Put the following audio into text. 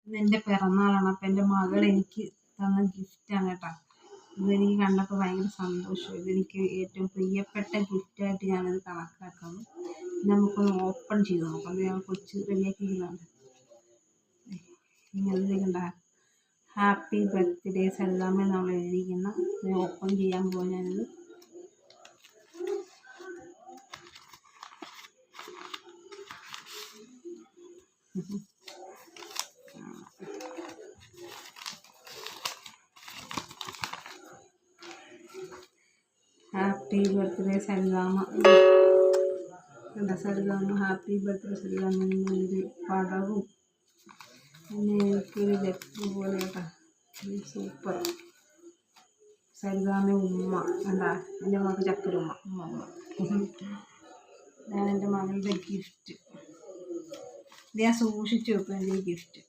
ഇതെൻ്റെ പിറന്നാളാണ്. അപ്പം എൻ്റെ മകൾ എനിക്ക് തന്ന ഗിഫ്റ്റാണ് കേട്ടോ. ഇതെനിക്ക് കണ്ടപ്പോൾ ഭയങ്കര സന്തോഷം. ഇതെനിക്ക് ഏറ്റവും പ്രിയപ്പെട്ട ഗിഫ്റ്റായിട്ട് ഞാനത് കണക്കാക്കുന്നു. നമുക്കൊന്ന് ഓപ്പൺ ചെയ്ത് നോക്കാം. അത് ഞാൻ കൊച്ച് റെഡിയാക്കിയിരുന്നുണ്ട്. ഇങ്ങനെ കണ്ട ഹാപ്പി ബർത്ത്ഡേ സൽദാമ നമ്മൾ എഴുതിയിരിക്കുന്ന ഓപ്പൺ ചെയ്യാൻ പോകും ഞാനിത്. Happy birthday Saldama. Saldama happy birthday Saldama എന്നൊരു പടവും പിന്നെ എനിക്കൊരു ലെറ്റർ പോലെ കേട്ടോ. സൂപ്പർ. സൽദാമ ഉമ്മ എന്താ എൻ്റെ മകൾ ചക്കരുമ്മ ഉമ്മ. ഇതാണ് എൻ്റെ മകളുടെ ഗിഫ്റ്റ്. ഇത് ഞാൻ സൂക്ഷിച്ചു വെക്കും എൻ്റെ ഈ ഗിഫ്റ്റ്.